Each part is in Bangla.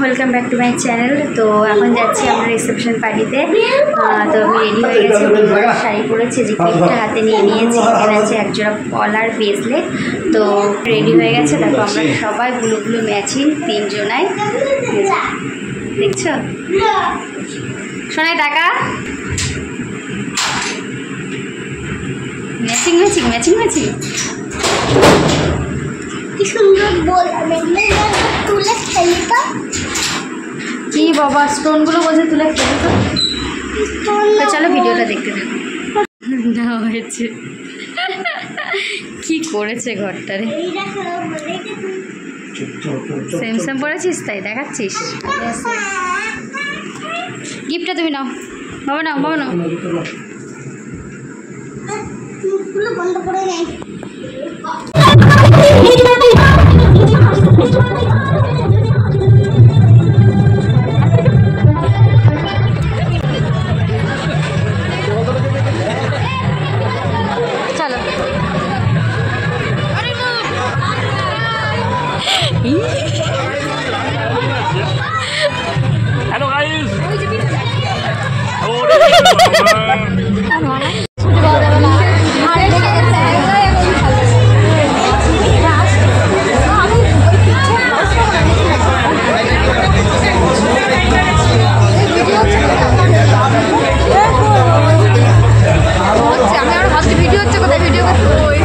Welcome back to my channel. তো এখন যাচ্ছি আমরা রিসেপশন পার্টিতে। তো আমি রেডি হয়ে গেছি, শাড়ি পরেছি, যে ক্লিপটা হাতে নিয়ে নিয়েছি, এখানে আছে একজোড়া পলার ব্রেসলেট। তো রেডি হয়ে গেছে, দেখো আমরা সবাই ব্লু ব্লু ম্যাচিং, তিনজনাই দেখছো। শোনাই টাকা ম্যাচিং ম্যাচিং ম্যাচিং ম্যাচিং, কি সুন্দর বল। তুলে খেলি তো কি বাবা, স্টোনগুলো বলছে তুলে খেলি তো। চলো ভিডিওটা দেখতে থাকো। দেওয়া হয়েছে, কি করেছে ঘরটারে। সেম সেম পড়েছিস তাই দেখাচ্ছিস। গিফটটা তুমি নাও বাবা, নাও বাবা নাও। বন্ধ করে নেই। চলো Hello guys.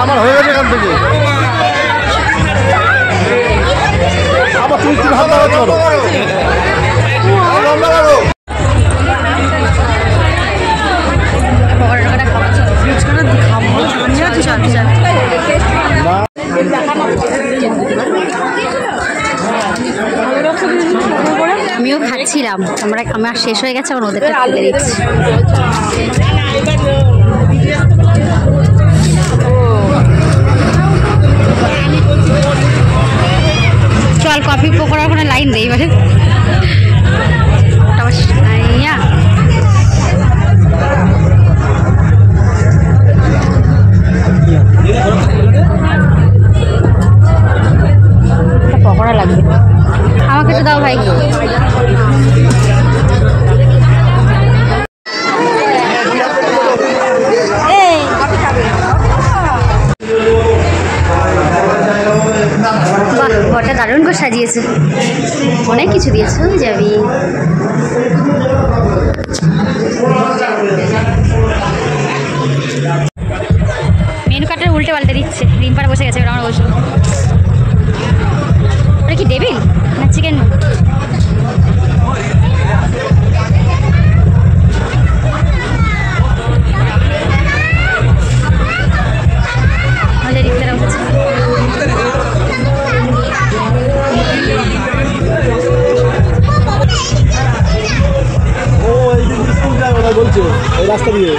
আমার হয়ে গেছে এখান থেকে। আবার তুমি কি ভালো করো? আমিও খাচ্ছিলাম, আমার শেষ হয়ে গেছে, আমার ওদেরটা তুলে দিচ্ছি। চল কফি পকোড়ার ওখানে লাইন দেই এবারে। পকোড়া লাগবে, আমাকে তো দাও ভাই। ঘরটা দারুণ করে সাজিয়েছে, অনেক কিছু দিয়েছে। যাবি মেনু কার্ডের উল্টে পাল্টে দিচ্ছে। রিম্পার বসে গেছে, আমরা বসবো। ওটা কি টেবিল না চিকেন? আমাদের রিক্সারা উঠছে। বলছে এই রাস্তা দিয়ে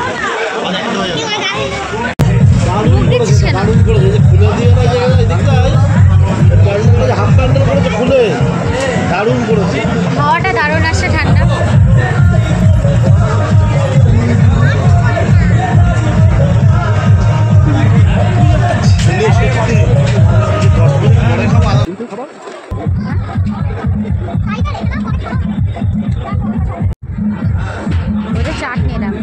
হাওয়াটা দারুণ আসছে, ঠান্ডা। ওদের চাট নিলাম।